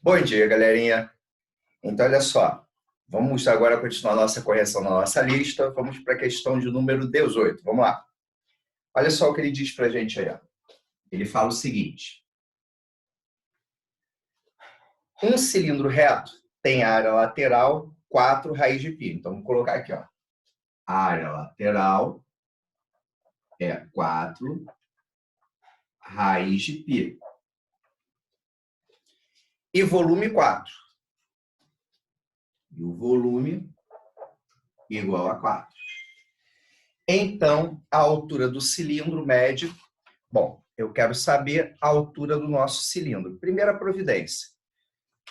Bom dia, galerinha. Então, olha só. Vamos agora continuar nossa correção na nossa lista. Vamos para a questão de número 18. Vamos lá. Olha só o que ele diz para a gente aí. Ó. Ele fala o seguinte. Um cilindro reto tem área lateral 4 raiz de π. Então, vamos colocar aqui. Ó. A área lateral é 4 raiz de π. E volume 4. E o volume igual a 4. Então, a altura do cilindro mede... Bom, eu quero saber a altura do nosso cilindro. Primeira providência.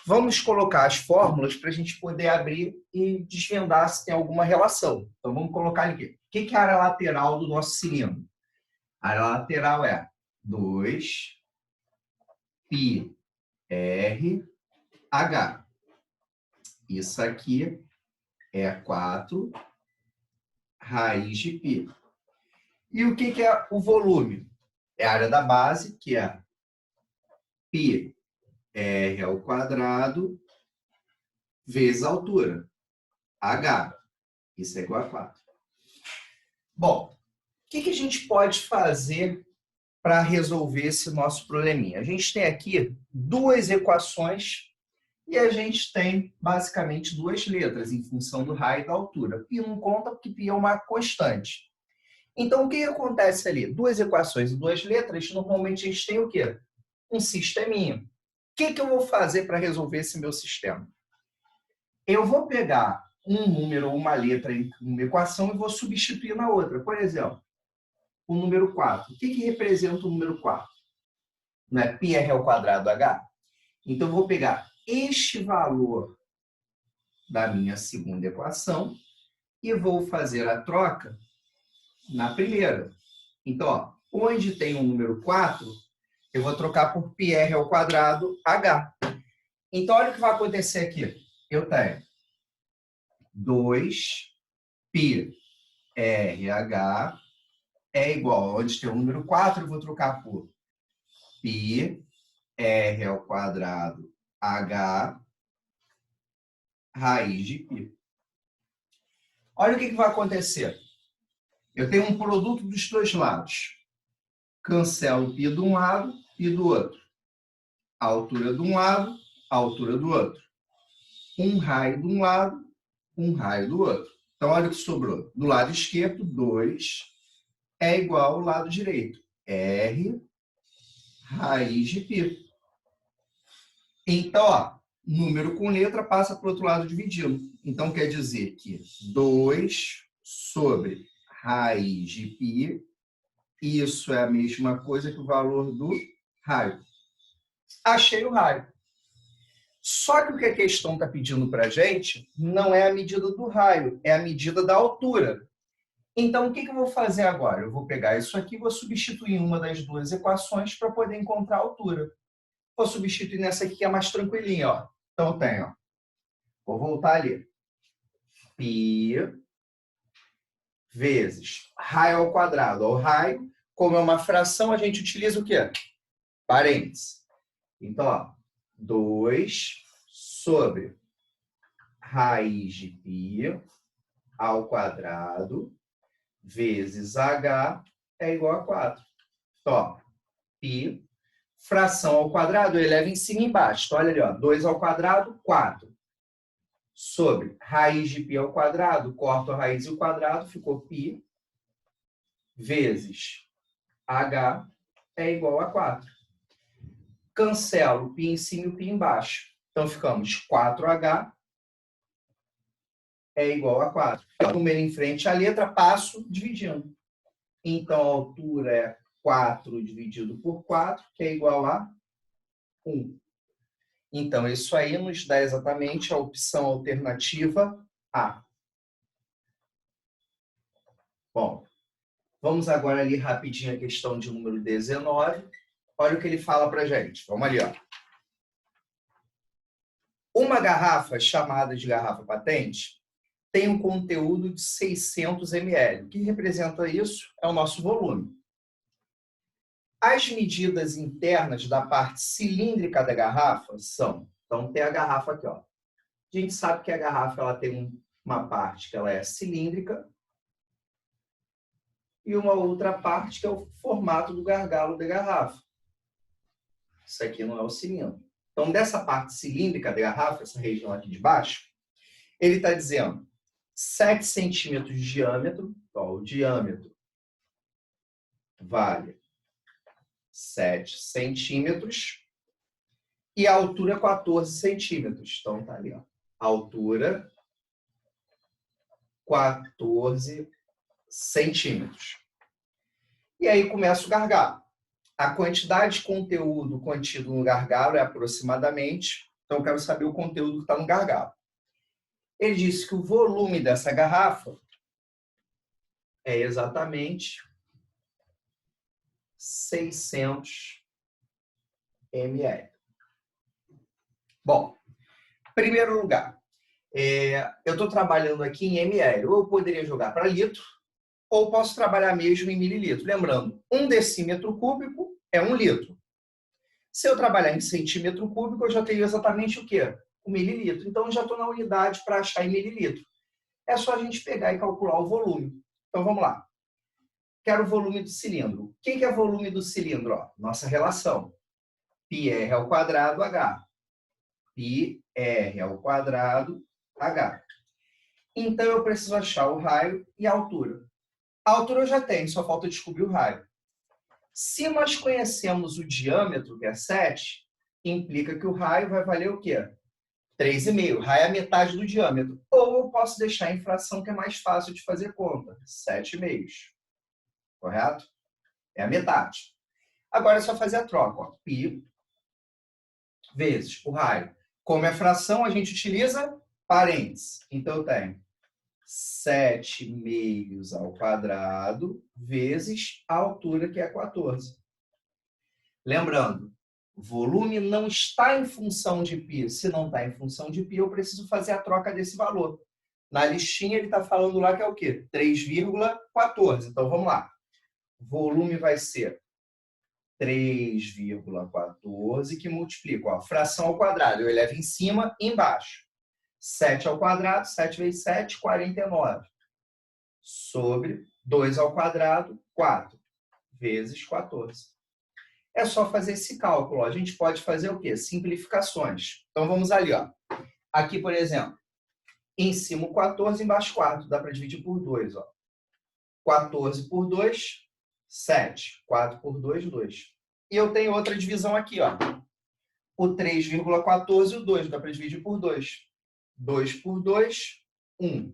Vamos colocar as fórmulas para a gente poder abrir e desvendar se tem alguma relação. Então, vamos colocar aqui. O que é a área lateral do nosso cilindro? A área lateral é 2 πr h. Isso aqui é 4 raiz de π. E o que é o volume? É a área da base, que é πr ao quadrado vezes a altura, h. Isso é igual a 4. Bom, o que a gente pode fazer para resolver esse nosso probleminha? A gente tem aqui duas equações e a gente tem basicamente duas letras em função do raio e da altura. Π não conta porque π é uma constante. Então, o que acontece ali? Duas equações e duas letras, normalmente a gente tem o quê? Um sisteminha. O que eu vou fazer para resolver esse meu sistema? Eu vou pegar um número ou uma letra em uma equação e vou substituir na outra. Por exemplo, o número 4. O que representa o número 4? Não é πr ao quadrado h? Então, eu vou pegar este valor da minha segunda equação e vou fazer a troca na primeira. Então, ó, onde tem o número 4, eu vou trocar por πr ao quadrado h. Então, olha o que vai acontecer aqui. Eu tenho 2πrh é igual, onde tem o número 4, eu vou trocar por πr ao quadrado h raiz de π. Olha o que vai acontecer. Eu tenho um produto dos dois lados. Cancelo π de um lado e do outro. A altura de um lado, a altura do outro. Um raio de um lado, um raio do outro. Então, olha o que sobrou. Do lado esquerdo, 2 é igual ao lado direito. R raiz de π. Então, ó, número com letra passa para o outro lado dividindo. Então, quer dizer que 2 sobre raiz de π, isso é a mesma coisa que o valor do raio. Achei o raio. Só que o que a questão está pedindo para a gente não é a medida do raio, é a medida da altura. Então, o que eu vou fazer agora? Eu vou pegar isso aqui e vou substituir uma das duas equações para poder encontrar a altura. Vou substituir nessa aqui que é mais tranquilinha. Ó. Então, eu tenho, ó, vou voltar ali. π vezes raio ao quadrado. O raio, como é uma fração, a gente utiliza o quê? Parênteses. Então, ó, 2 sobre raiz de π ao quadrado vezes h é igual a 4. Então, ó, π, fração ao quadrado, eu elevo em cima e embaixo. Então, olha ali, ó, 2 ao quadrado, 4. Sobre raiz de π ao quadrado, corto a raiz ao quadrado, ficou π vezes h é igual a 4. Cancelo π em cima e o π embaixo. Então, ficamos 4h é igual a 4. O número em frente à letra, passo dividindo. Então, a altura é 4 dividido por 4, que é igual a 1. Então, isso aí nos dá exatamente a opção alternativa A. Bom, vamos agora ali rapidinho a questão de número 19. Olha o que ele fala para a gente. Vamos ali, ó. Uma garrafa chamada de garrafa patente tem um conteúdo de 600 ml. O que representa isso? É o nosso volume. As medidas internas da parte cilíndrica da garrafa são Então, tem a garrafa aqui, ó. A gente sabe que a garrafa ela tem uma parte que ela é cilíndrica e uma outra parte que é o formato do gargalo da garrafa. Isso aqui não é o cilindro. Então, dessa parte cilíndrica da garrafa, essa região aqui de baixo, ele está dizendo 7 centímetros de diâmetro. Ó, o diâmetro vale 7 centímetros e a altura 14 centímetros. Então, tá ali, ó. Altura 14 centímetros. E aí começa o gargalo. A quantidade de conteúdo contido no gargalo é aproximadamente, então eu quero saber o conteúdo que está no gargalo. Ele disse que o volume dessa garrafa é exatamente 600 ml. Bom, em primeiro lugar, eu estou trabalhando aqui em ml. Ou eu poderia jogar para litro, ou posso trabalhar mesmo em mililitro. Lembrando, 1 decímetro cúbico é 1 litro. Se eu trabalhar em centímetro cúbico, eu já tenho exatamente o quê? O mililitro. Então, eu já estou na unidade para achar em mililitro. É só a gente pegar e calcular o volume. Então, vamos lá. Quero o volume do cilindro. O que é volume do cilindro? Ó, nossa relação. πr ao quadrado H. πr ao quadrado H. Então, eu preciso achar o raio e a altura. A altura eu já tenho, só falta descobrir o raio. Se nós conhecemos o diâmetro, que é 7, implica que o raio vai valer o quê? 3,5. O raio é a metade do diâmetro. Ou eu posso deixar em fração, que é mais fácil de fazer conta. 7,5. Correto? É a metade. Agora é só fazer a troca. Ó. Π vezes o raio. Como é fração, a gente utiliza parênteses. Então, eu tenho 7,5 ao quadrado vezes a altura, que é 14. Lembrando, volume não está em função de π. Se não está em função de π, eu preciso fazer a troca desse valor. Na listinha, ele está falando lá que é o quê? 3,14. Então, vamos lá. Volume vai ser 3,14, que multiplica. Ó, fração ao quadrado. Eu elevo em cima e embaixo. 7 ao quadrado, 7 vezes 7, 49. Sobre 2 ao quadrado, 4. Vezes 14. É só fazer esse cálculo. Ó. A gente pode fazer o quê? Simplificações. Então, vamos ali. Ó. Aqui, por exemplo, em cima o 14, embaixo 4. Dá para dividir por 2. Ó. 14 por 2, 7. 4 por 2, 2. E eu tenho outra divisão aqui. Ó. O 3,14 e o 2. Dá para dividir por 2. 2 por 2, 1.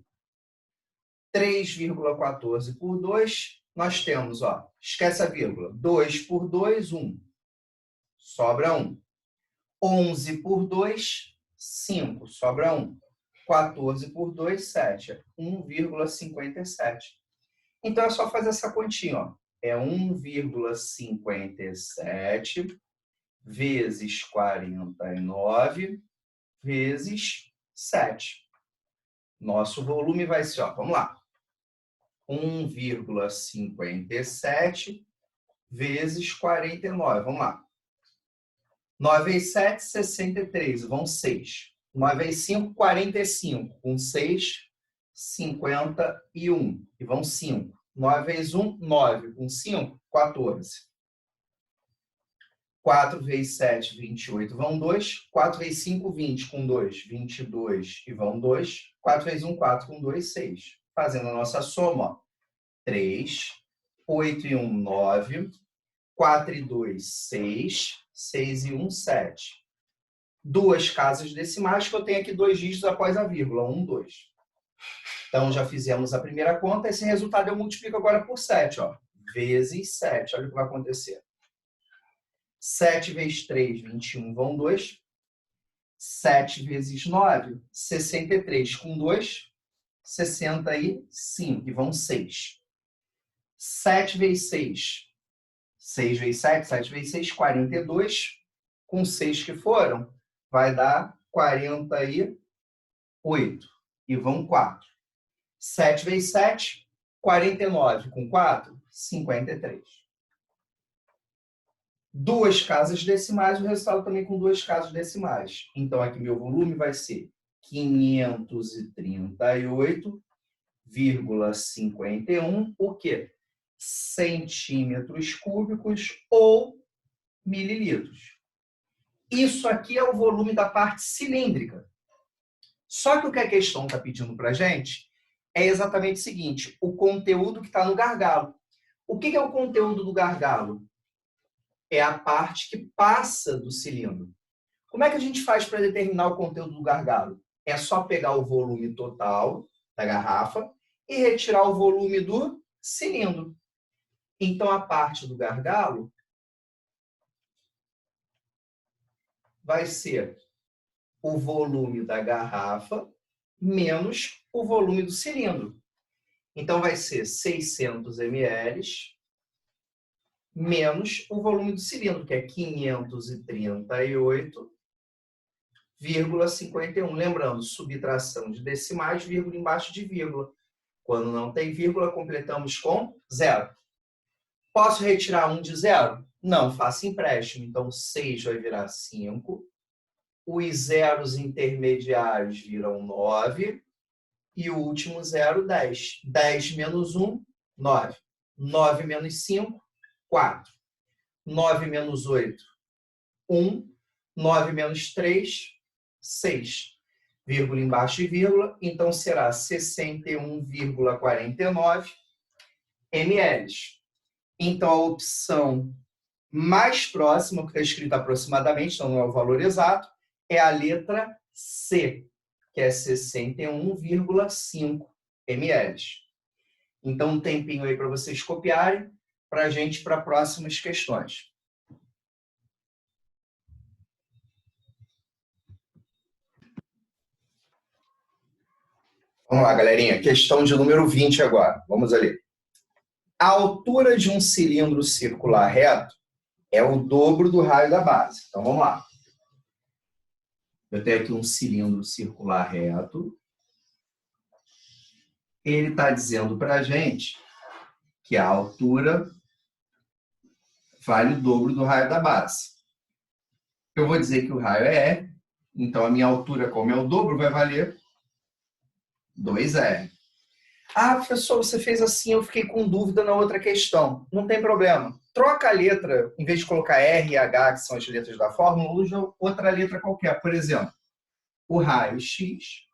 3,14 por 2, nós temos, ó, esquece a vírgula, 2 por 2, 1. Sobra 1. 11 por 2, 5. Sobra 1. 14 por 2, 7. 1,57. Então, é só fazer essa continha, ó. É 1,57 vezes 49 vezes 7. Nosso volume vai ser, ó, vamos lá, 1,57 vezes 49. Vamos lá. 9 vezes 7, 63. Vão 6. 9 vezes 5, 45. Com 6, 51. E vão 5. 9 vezes 1, 9. Com 5, 14. 4 vezes 7, 28, vão 2. 4 vezes 5, 20, com 2, 22 e vão 2. 4 vezes 1, 4, com 2, 6. Fazendo a nossa soma, ó. 3, 8 e 1, 9, 4 e 2, 6, 6 e 1, 7. Duas casas decimais, que eu tenho aqui 2 dígitos após a vírgula, 1, 2. Então, já fizemos a primeira conta, esse resultado eu multiplico agora por 7, ó. Vezes 7, olha o que vai acontecer. 7 vezes 3, 21, vão 2. 7 vezes 9, 63, com 2, 65, e vão 6. 7 vezes 6, 6 vezes 7, 7 vezes 6, 42, com 6 que foram, vai dar 48, e vão 4. 7 vezes 7, 49, com 4, 53. duas casas decimais, o resultado também com duas casas decimais. Então, aqui meu volume vai ser 538,51, o quê? Centímetros cúbicos ou mililitros. Isso aqui é o volume da parte cilíndrica. Só que o que a questão está pedindo para a gente é exatamente o seguinte, o conteúdo que está no gargalo. O que é o conteúdo do gargalo? É a parte que passa do cilindro. Como é que a gente faz para determinar o conteúdo do gargalo? É só pegar o volume total da garrafa e retirar o volume do cilindro. Então, a parte do gargalo vai ser o volume da garrafa menos o volume do cilindro. Então, vai ser 600 ml menos o volume do cilindro, que é 538,51. Lembrando, subtração de decimais, vírgula embaixo de vírgula. Quando não tem vírgula, completamos com zero. Posso retirar 1 de zero? Não, faço empréstimo. Então, 6 vai virar 5. Os zeros intermediários viram 9. E o último zero, 10. 10 menos 1, 9. 9 menos 5, 4. 9 menos 8, 1. 9 menos 3, 6. Vírgula embaixo de vírgula. Então, será 61,49 ml. Então, a opção mais próxima, que está escrito aproximadamente, então não é o valor exato, é a letra C, que é 61,5 ml. Então, um tempinho aí para vocês copiarem, para a gente para próximas questões. Vamos lá, galerinha. Questão de número 20 agora. Vamos ali. A altura de um cilindro circular reto é o dobro do raio da base. Então, vamos lá. Eu tenho aqui um cilindro circular reto. Ele está dizendo para a gente que a altura vale o dobro do raio da base. Eu vou dizer que o raio é R, então a minha altura, como é o dobro, vai valer 2R. Ah, professor, você fez assim, eu fiquei com dúvida na outra questão. Não tem problema. Troca a letra, em vez de colocar R e H, que são as letras da fórmula, usa outra letra qualquer. Por exemplo, o raio X,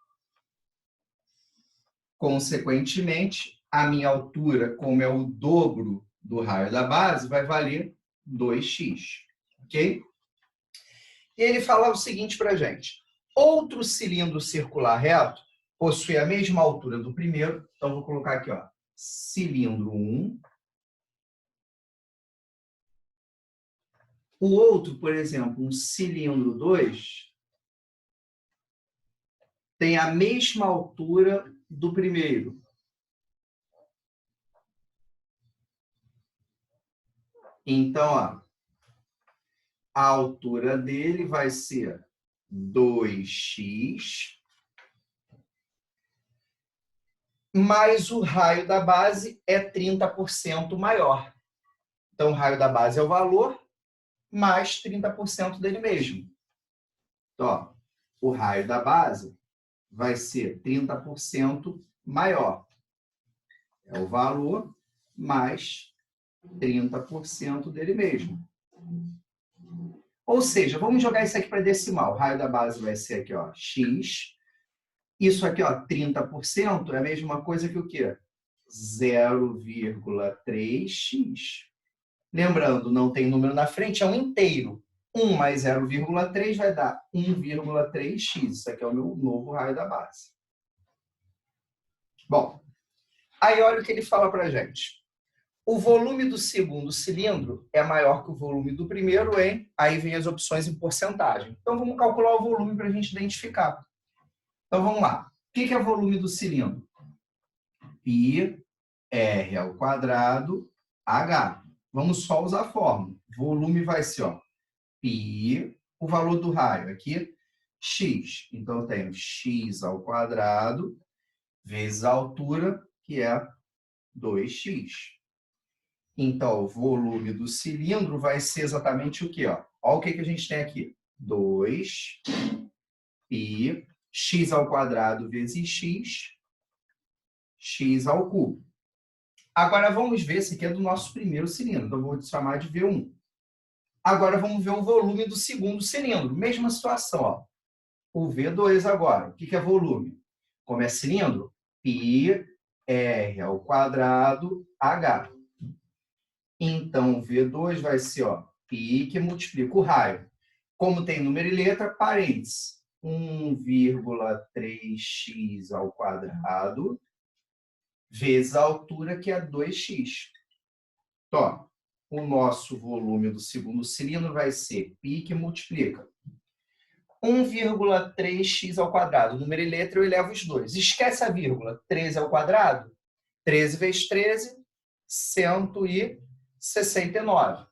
consequentemente, a minha altura, como é o dobro do raio da base, vai valer 2x. Ok? E ele fala o seguinte para a gente. Outro cilindro circular reto possui a mesma altura do primeiro. Então, vou colocar aqui, ó, cilindro 1. O outro, por exemplo, um cilindro 2, tem a mesma altura do primeiro. Então, ó, a altura dele vai ser 2x, mas o raio da base é 30% maior. Então, o raio da base é o valor, mais 30% dele mesmo. Então, ó, o raio da base vai ser 30% maior. É o valor mais 30% dele mesmo. Ou seja, vamos jogar isso aqui para decimal. O raio da base vai ser aqui, ó, x. Isso aqui, ó, 30% é a mesma coisa que o quê? 0,3x. Lembrando, não tem número na frente, é um inteiro. 1 mais 0,3 vai dar 1,3x. Isso aqui é o meu novo raio da base. Bom, aí olha o que ele fala para a gente. O volume do segundo cilindro é maior que o volume do primeiro em... Aí vem as opções em porcentagem. Então, vamos calcular o volume para a gente identificar. Então, vamos lá. O que é o volume do cilindro? Π R ao quadrado H. Vamos só usar a fórmula. Volume vai ser, ó, π, o valor do raio aqui, x. Então, eu tenho x ao quadrado vezes a altura, que é 2x. Então, o volume do cilindro vai ser exatamente o quê? Olha o que a gente tem aqui. 2π x ao quadrado vezes x ao cubo. Agora, vamos ver, esse aqui é do nosso primeiro cilindro, então eu vou chamar de V1. Agora, vamos ver o volume do segundo cilindro. Mesma situação, ó. O V2 agora. O que é volume? Como é cilindro? πr ao quadrado h. Então, V2 vai ser, ó, π que multiplica o raio. Como tem número e letra, parênteses. 1,3x ao quadrado vezes a altura, que é 2x. Então, o nosso volume do segundo cilindro vai ser π que multiplica 1,3x ao quadrado. Número e letra, eu elevo os dois. Esquece a vírgula. 13 ao quadrado. 13 vezes 13, 169.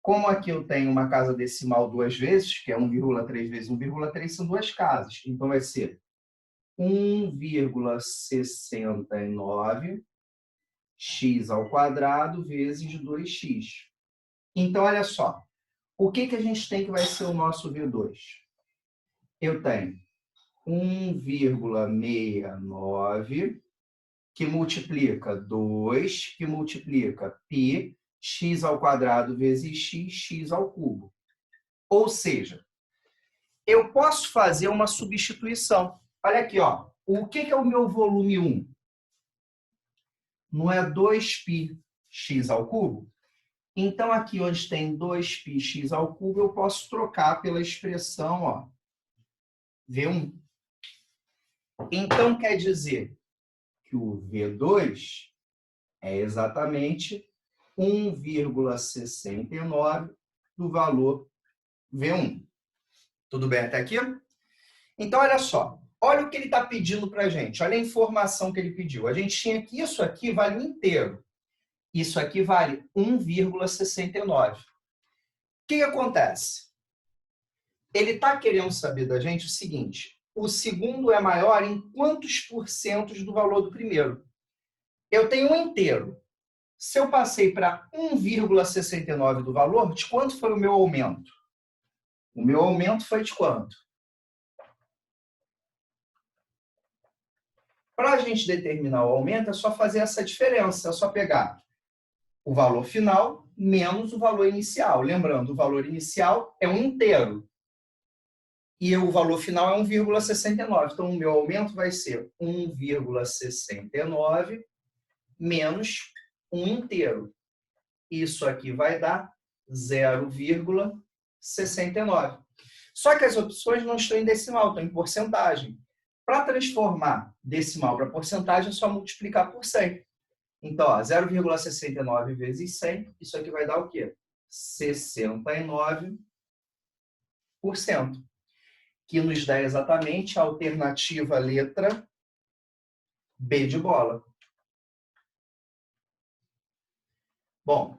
Como aqui eu tenho uma casa decimal duas vezes, que é 1,3 vezes 1,3, são duas casas. Então, vai ser 1,69 x ao quadrado vezes 2x. Então, olha só. O que a gente tem que vai ser o nosso V2? Eu tenho 1,69 que multiplica 2, que multiplica π, x ao quadrado vezes x ao cubo. Ou seja, eu posso fazer uma substituição. Olha aqui, ó. O que é o meu volume 1? Não é 2π x ao cubo? Então, aqui onde tem 2π x ao cubo, eu posso trocar pela expressão, ó, V1. Então, quer dizer que o V2 é exatamente 1,69 do valor V1. Tudo bem até aqui? Então, olha só. Olha o que ele está pedindo para a gente. Olha a informação que ele pediu. A gente tinha que isso aqui vale um inteiro. Isso aqui vale 1,69. O que acontece? Ele está querendo saber da gente o seguinte. O segundo é maior em quantos porcentos do valor do primeiro? Eu tenho um inteiro. Se eu passei para 1,69 do valor, de quanto foi o meu aumento? O meu aumento foi de quanto? Para a gente determinar o aumento, é só fazer essa diferença. É só pegar o valor final menos o valor inicial. Lembrando, o valor inicial é um inteiro. E o valor final é 1,69. Então, o meu aumento vai ser 1,69 menos um inteiro. Isso aqui vai dar 0,69. Só que as opções não estão em decimal, estão em porcentagem. Para transformar decimal para porcentagem, é só multiplicar por 100. Então, 0,69 vezes 100, isso aqui vai dar o quê? 69%. Que nos dá exatamente a alternativa letra B de bola. Bom,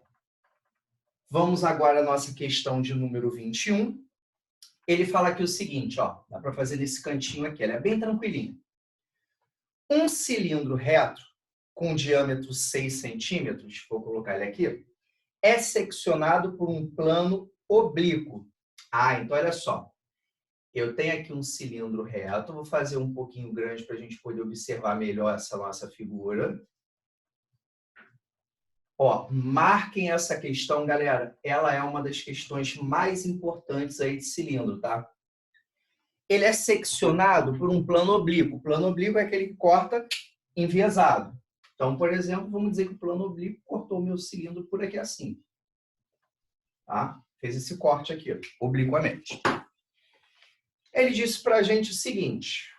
vamos agora à nossa questão de número 21. Ele fala aqui o seguinte, ó, dá para fazer nesse cantinho aqui, ele é bem tranquilinho. Um cilindro reto com diâmetro 6 centímetros, vou colocar ele aqui, é seccionado por um plano oblíquo. Então olha só. Eu tenho aqui um cilindro reto, vou fazer um pouquinho grande para a gente poder observar melhor essa nossa figura. Ó, marquem essa questão, galera. Ela é uma das questões mais importantes aí de cilindro, tá? Ele é seccionado por um plano oblíquo. O plano oblíquo é aquele que corta enviesado. Então, por exemplo, vamos dizer que o plano oblíquo cortou o meu cilindro por aqui assim. Tá? Fez esse corte aqui, obliquamente. Ele disse para a gente o seguinte.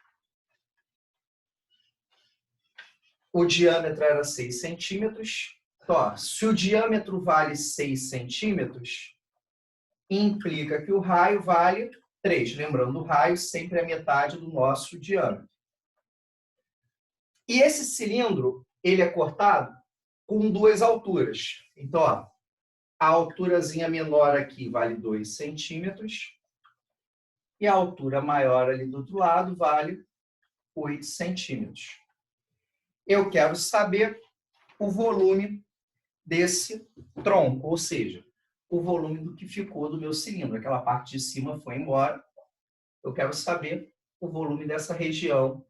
O diâmetro era 6 centímetros. Então, se o diâmetro vale 6 centímetros, implica que o raio vale 3. Lembrando, o raio sempre é metade do nosso diâmetro. E esse cilindro, ele é cortado com duas alturas. Então, a alturazinha menor aqui vale 2 centímetros. E a altura maior ali do outro lado vale 8 centímetros. Eu quero saber o volume desse tronco, ou seja, o volume do que ficou do meu cilindro. Aquela parte de cima foi embora. Eu quero saber o volume dessa região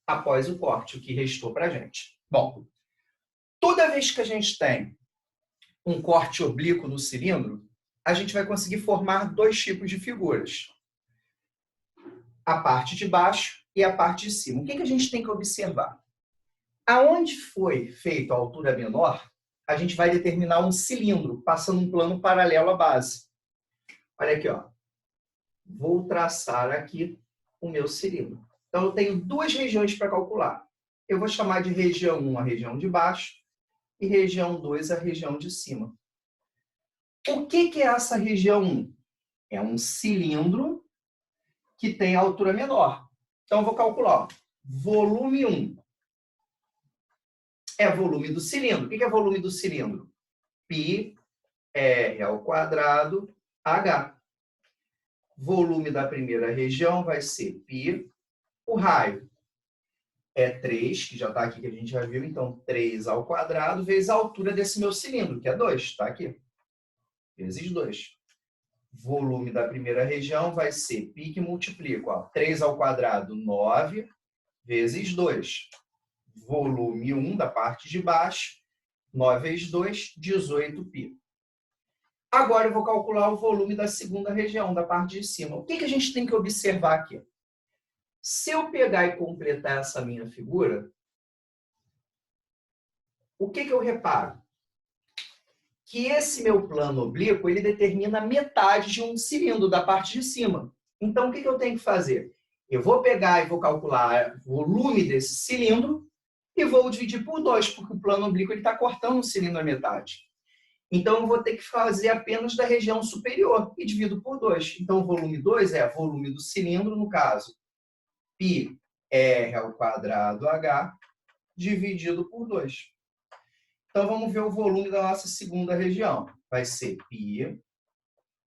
após o corte, o que restou para a gente. Bom, toda vez que a gente tem um corte oblíquo no cilindro, a gente vai conseguir formar dois tipos de figuras. A parte de baixo e a parte de cima. O que a gente tem que observar? Aonde foi feita a altura menor, a gente vai determinar um cilindro, passando um plano paralelo à base. Olha aqui, ó. Vou traçar aqui o meu cilindro. Então, eu tenho duas regiões para calcular. Eu vou chamar de região 1 a região de baixo e região 2 a região de cima. O que é essa região 1? É um cilindro que tem altura menor. Então, eu vou calcular. Ó, volume 1 é volume do cilindro. O que é volume do cilindro? Π R ao quadrado H. Volume da primeira região vai ser π. O raio é 3, que já está aqui, que a gente já viu. Então, 3 ao quadrado vezes a altura desse meu cilindro, que é 2. Está aqui. Vezes 2. Volume da primeira região vai ser π que multiplica. Ó, 3 ao quadrado, 9, vezes 2. Volume 1 da parte de baixo, 9 vezes 2, 18π. Agora eu vou calcular o volume da segunda região, da parte de cima. O que a gente tem que observar aqui? Se eu pegar e completar essa minha figura, o que eu reparo? Que esse meu plano oblíquo, ele determina metade de um cilindro da parte de cima. Então, o que eu tenho que fazer? Eu vou pegar e vou calcular o volume desse cilindro e vou dividir por 2, porque o plano oblíquo está cortando o cilindro à metade. Então, eu vou ter que fazer apenas da região superior e divido por 2. Então, o volume 2 é o volume do cilindro, no caso, π R ao quadrado H, dividido por 2. Então, vamos ver o volume da nossa segunda região. Vai ser π.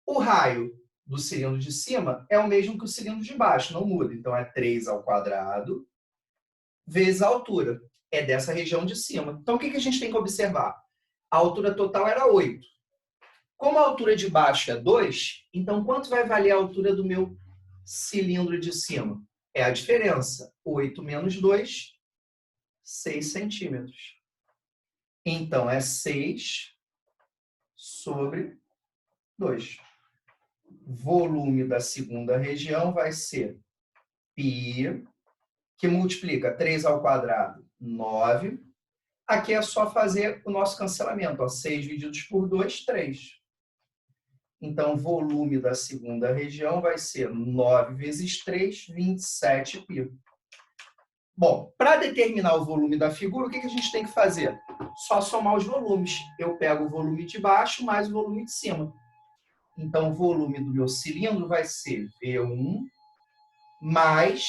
O raio do cilindro de cima é o mesmo que o cilindro de baixo, não muda. Então, é 3 ao quadrado vezes a altura. É dessa região de cima. Então, o que a gente tem que observar? A altura total era 8. Como a altura de baixo é 2, então quanto vai valer a altura do meu cilindro de cima? É a diferença. 8 menos 2, 6 centímetros. Então, é 6 sobre 2. Volume da segunda região vai ser π, que multiplica 3 ao quadrado, 9. Aqui é só fazer o nosso cancelamento. Ó, 6 divididos por 2, 3. Então, volume da segunda região vai ser 9 vezes 3, 27π. Bom, para determinar o volume da figura, o que a gente tem que fazer? Só somar os volumes. Eu pego o volume de baixo mais o volume de cima. Então, o volume do meu cilindro vai ser V1 mais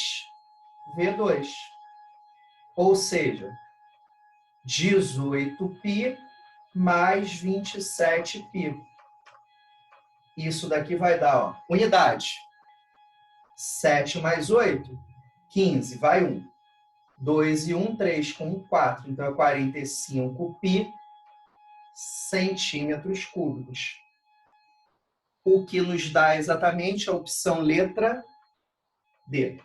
V2. Ou seja, 18π mais 27π. Isso daqui vai dar, ó, unidade. 7 mais 8, 15. Vai 1. 2 e 1, 3 com 4. Então, é 45π centímetros cúbicos. O que nos dá exatamente a opção letra D.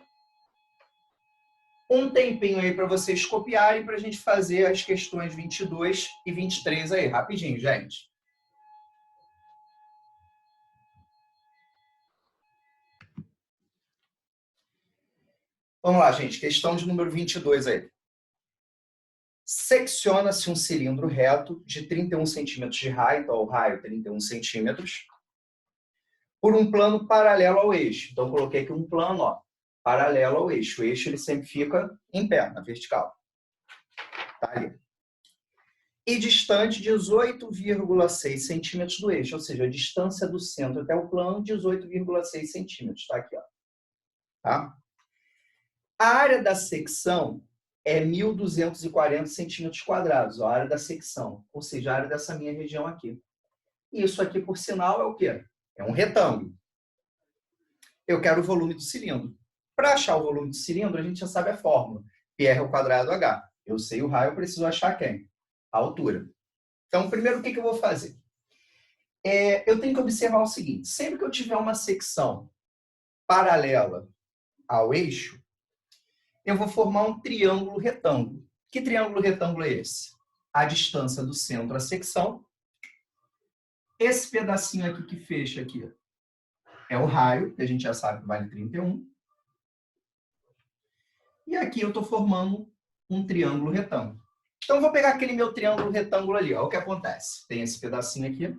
Um tempinho aí para vocês copiarem para a gente fazer as questões 22 e 23 aí, rapidinho, gente. Vamos lá, gente. Questão de número 22 aí. Secciona-se um cilindro reto de 31 centímetros de raio, então o raio 31 centímetros, por um plano paralelo ao eixo. Então, coloquei aqui um plano, ó, paralelo ao eixo. O eixo ele sempre fica em pé, na vertical. Tá ali. E distante 18,6 centímetros do eixo, ou seja, a distância do centro até o plano, 18,6 centímetros. Está aqui, ó. Tá? A área da secção é 1.240 centímetros quadrados, ó, a área da secção, ou seja, a área dessa minha região aqui. E isso aqui, por sinal, é o quê? É um retângulo. Eu quero o volume do cilindro. Para achar o volume do cilindro, a gente já sabe a fórmula. πr ao quadrado H. Eu sei o raio, eu preciso achar quem? A altura. Então, primeiro, o que eu vou fazer? Eu tenho que observar o seguinte, sempre que eu tiver uma secção paralela ao eixo, eu vou formar um triângulo retângulo. Que triângulo retângulo é esse? A distância do centro à secção. Esse pedacinho aqui que fecha aqui é o raio, que a gente já sabe que vale 31. E aqui eu estou formando um triângulo retângulo. Então, eu vou pegar aquele meu triângulo retângulo ali. Olha o que acontece. Tem esse pedacinho aqui.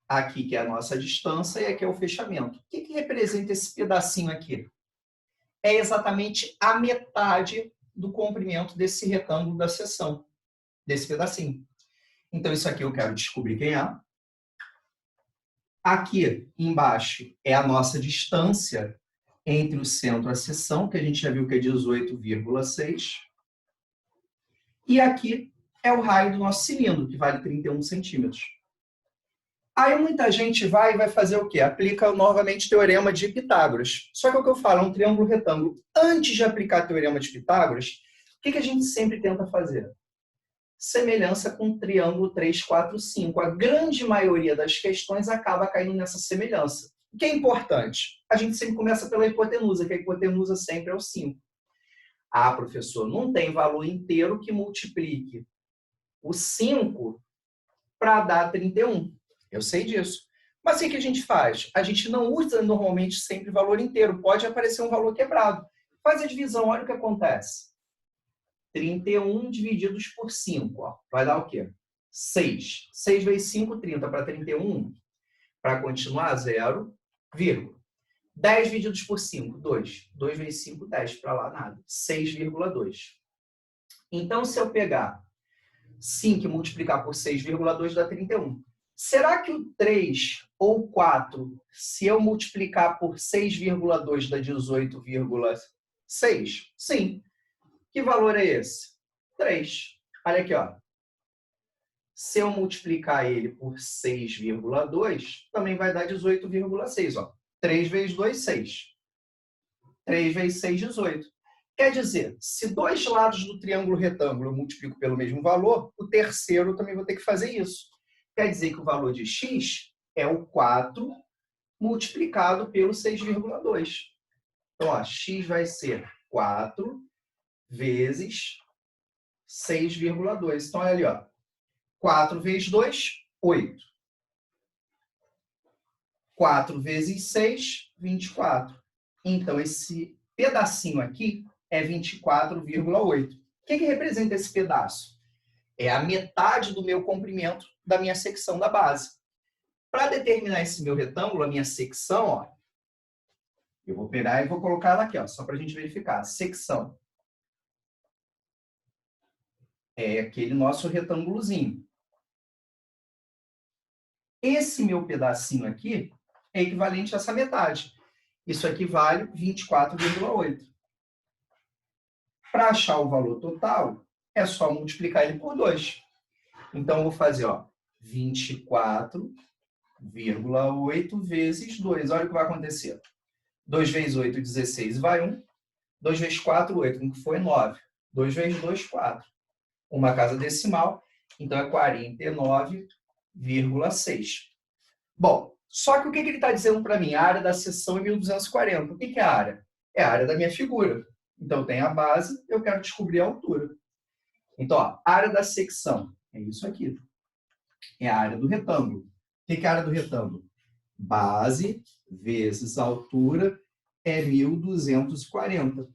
Aqui que é a nossa distância e aqui é o fechamento. O que representa esse pedacinho aqui? É exatamente a metade do comprimento desse retângulo da seção, desse pedacinho. Então, isso aqui eu quero descobrir quem é. Aqui embaixo é a nossa distância entre o centro e a seção, que a gente já viu que é 18,6. E aqui é o raio do nosso cilindro, que vale 31 centímetros. Aí muita gente vai fazer o quê? Aplica novamente o teorema de Pitágoras. Só que o que eu falo é um triângulo retângulo. Antes de aplicar o teorema de Pitágoras, o que a gente sempre tenta fazer? Semelhança com o triângulo 3, 4, 5. A grande maioria das questões acaba caindo nessa semelhança. O que é importante? A gente sempre começa pela hipotenusa, que a hipotenusa sempre é o 5. Ah, professor, não tem valor inteiro que multiplique o 5 para dar 31. Eu sei disso. Mas o que a gente faz? A gente não usa normalmente sempre valor inteiro. Pode aparecer um valor quebrado. Faz a divisão, olha o que acontece. 31 divididos por 5. Ó. Vai dar o quê? 6. 6 vezes 5, 30 para 31. Para continuar, 0, vírgula. 10 divididos por 5, 2. 2 vezes 5, 10. Para lá, nada. 6,2. Então, se eu pegar 5 e multiplicar por 6,2 dá 31. Será que o 3 ou o 4, se eu multiplicar por 6,2 dá 18,6? Sim. Que valor é esse? 3. Olha aqui, ó. Se eu multiplicar ele por 6,2, também vai dar 18,6. Ó. 3 vezes 2, 6. 3 vezes 6, 18. Quer dizer, se dois lados do triângulo retângulo eu multiplico pelo mesmo valor, o terceiro eu também vou ter que fazer isso. Quer dizer que o valor de x é o 4 multiplicado pelo 6,2. Então, ó, x vai ser 4 vezes 6,2. Então, olha ali, ó. 4 vezes 2, 8. 4 vezes 6, 24. Então, esse pedacinho aqui é 24,8. O que representa esse pedaço? É a metade do meu comprimento da minha secção da base. Para determinar esse meu retângulo, a minha secção, ó, eu vou pegar e vou colocar ela aqui, ó, só para a gente verificar. Secção é aquele nosso retângulozinho. Esse meu pedacinho aqui é equivalente a essa metade. Isso aqui vale 24,8. Para achar o valor total, é só multiplicar ele por 2. Então, eu vou fazer, ó, 24,8 vezes 2. Olha o que vai acontecer. 2 vezes 8, 16, vai 1. 2 vezes 4, 8, que foi 9. 2 vezes 2, 4. Uma casa decimal, então é 49,6. Bom, só que o que ele está dizendo para mim? A área da seção é 1240. O que é a área? É a área da minha figura. Então, tem a base, eu quero descobrir a altura. Então, ó, a área da secção é isso aqui. É a área do retângulo. O que é a área do retângulo? Base vezes altura é 1240.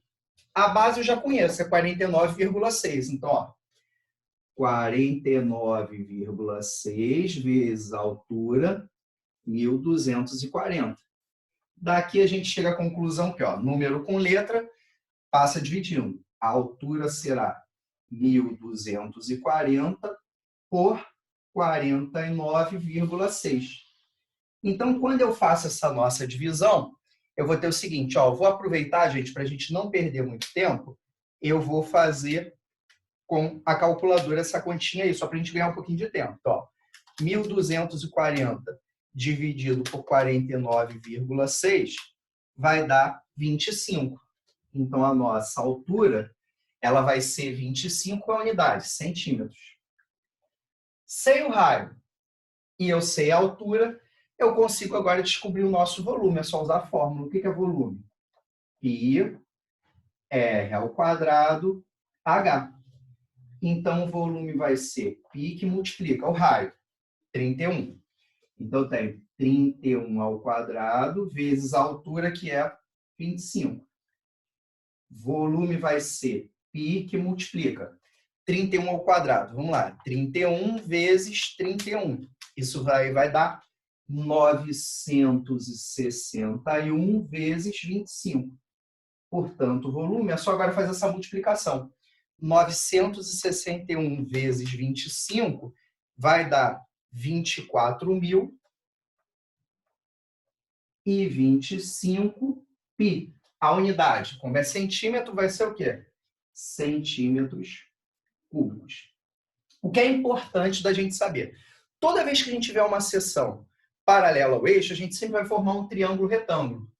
A base eu já conheço, é 49,6. Então, ó, 49,6 vezes a altura, 1240. Daqui a gente chega à conclusão que, ó, número com letra, passa dividindo. A altura será 1240 por 49,6. Então, quando eu faço essa nossa divisão, eu vou ter o seguinte, ó, eu vou aproveitar, gente, para a gente não perder muito tempo, eu vou fazer com a calculadora essa continha aí, só para a gente ganhar um pouquinho de tempo. Ó, 1240 dividido por 49,6 vai dar 25. Então, a nossa altura ela vai ser 25 a unidade, centímetros. Sei o raio e eu sei a altura, eu consigo agora descobrir o nosso volume. É só usar a fórmula. O que é volume? Pi R ao quadrado H. Então, o volume vai ser π que multiplica o raio, 31. Então, eu tenho 31 ao quadrado vezes a altura, que é 25. Volume vai ser π que multiplica 31 ao quadrado. Vamos lá, 31 vezes 31. Isso vai dar 961 vezes 25. Portanto, o volume é só agora fazer essa multiplicação. 961 vezes 25 vai dar 24.025 pi. A unidade, como é centímetro, vai ser o quê? Centímetros cúbicos. O que é importante da gente saber? Toda vez que a gente tiver uma seção paralela ao eixo, a gente sempre vai formar um triângulo retângulo,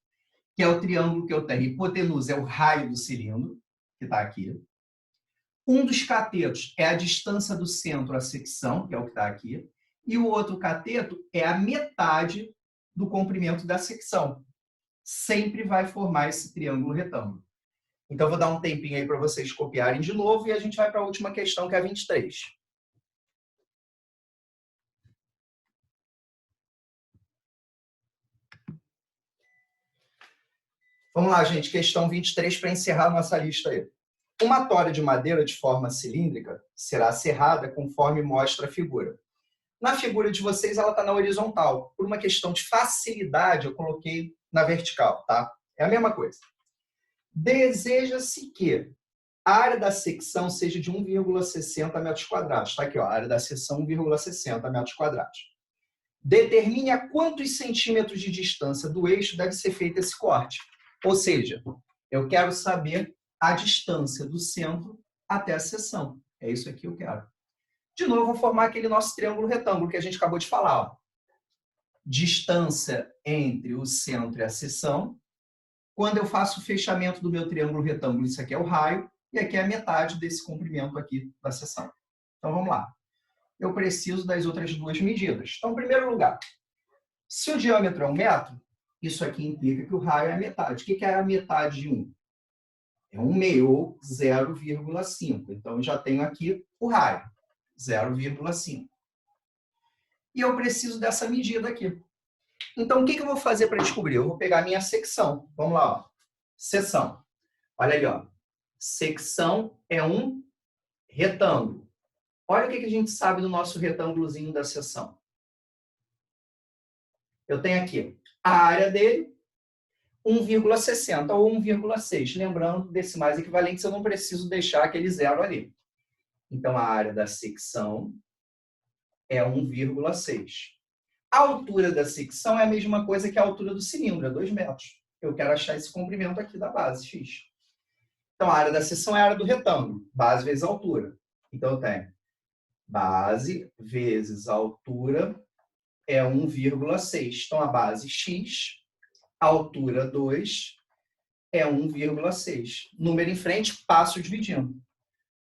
que é o triângulo que eu tenho. Hipotenusa é o raio do cilindro, que está aqui. Um dos catetos é a distância do centro à secção, que é o que está aqui. E o outro cateto é a metade do comprimento da secção. Sempre vai formar esse triângulo retângulo. Então, vou dar um tempinho aí para vocês copiarem de novo e a gente vai para a última questão, que é a 23. Vamos lá, gente. Questão 23 para encerrar a nossa lista aí. Uma tora de madeira de forma cilíndrica será serrada conforme mostra a figura. Na figura de vocês, ela está na horizontal. Por uma questão de facilidade, eu coloquei na vertical, tá? É a mesma coisa. Deseja-se que a área da secção seja de 1,60 metros quadrados. Está aqui, ó, a área da seção 1,60 metros quadrados. Determine a quantos centímetros de distância do eixo deve ser feito esse corte. Ou seja, eu quero saber a distância do centro até a seção. É isso aqui que eu quero. De novo, vou formar aquele nosso triângulo retângulo que a gente acabou de falar. Ó. Distância entre o centro e a seção. Quando eu faço o fechamento do meu triângulo retângulo, isso aqui é o raio, e aqui é a metade desse comprimento aqui da seção. Então, vamos lá. Eu preciso das outras duas medidas. Então, em primeiro lugar, se o diâmetro é 1 metro, isso aqui implica que o raio é a metade. O que é a metade de 1? É 1 meio, ou 0,5. Então, eu já tenho aqui o raio, 0,5. E eu preciso dessa medida aqui. Então, o que eu vou fazer para descobrir? Eu vou pegar a minha secção. Vamos lá, ó. Seção. Olha ali, ó. Secção é um retângulo. Olha o que a gente sabe do nosso retângulozinho da seção. Eu tenho aqui a área dele, 1,60 ou 1,6. Lembrando, decimais equivalentes, eu não preciso deixar aquele zero ali. Então, a área da secção é 1,6. A altura da secção é a mesma coisa que a altura do cilindro, é 2 metros. Eu quero achar esse comprimento aqui da base, x. Então, a área da seção é a área do retângulo, base vezes altura. Então, eu tenho base vezes altura é 1,6. Então, a base x, a altura 2, é 1,6. Número em frente, passo dividindo.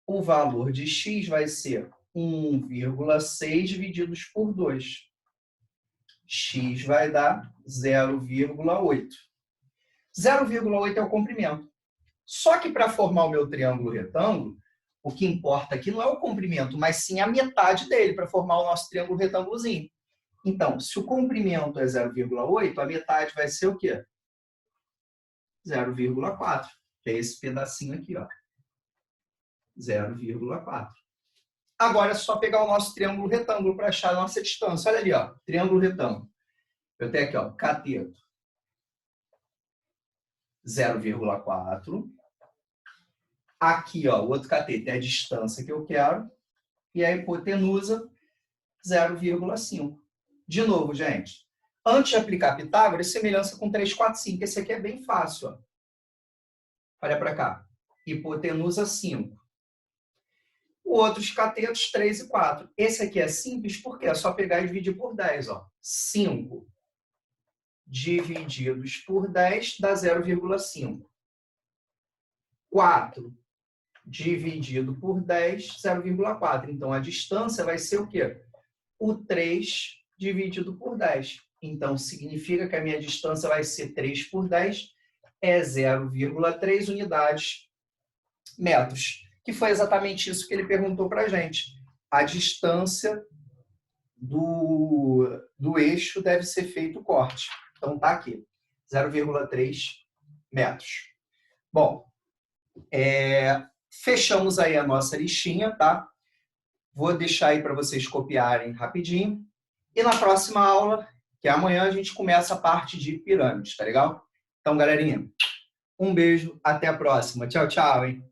O valor de x vai ser 1,6 divididos por 2. X vai dar 0,8. 0,8 é o comprimento. Só que para formar o meu triângulo retângulo, o que importa aqui não é o comprimento, mas sim a metade dele para formar o nosso triângulo retângulozinho. Então, se o comprimento é 0,8, a metade vai ser o quê? 0,4, que é esse pedacinho aqui, ó. 0,4. Agora é só pegar o nosso triângulo retângulo para achar a nossa distância. Olha ali, ó, triângulo retângulo. Eu tenho aqui, ó, cateto 0,4. Aqui, ó, o outro cateto é a distância que eu quero. E a hipotenusa, 0,5. De novo, gente. Antes de aplicar Pitágoras, semelhança com 3, 4, 5. Esse aqui é bem fácil, ó. Olha para cá. Hipotenusa, 5. Outros catetos, 3 e 4. Esse aqui é simples porque é só pegar e dividir por 10. Ó. 5 divididos por 10 dá 0,5. 4 dividido por 10, 0,4. Então, a distância vai ser o quê? O 3 dividido por 10. Então, significa que a minha distância vai ser 3 por 10, é 0,3 unidades metros. Que foi exatamente isso que ele perguntou para a gente. A distância do eixo deve ser feito o corte. Então, tá aqui, 0,3 metros. Bom, fechamos aí a nossa listinha, tá? Vou deixar aí para vocês copiarem rapidinho. E na próxima aula, que é amanhã, a gente começa a parte de pirâmides, tá legal? Então, galerinha, um beijo, até a próxima. Tchau, tchau, hein?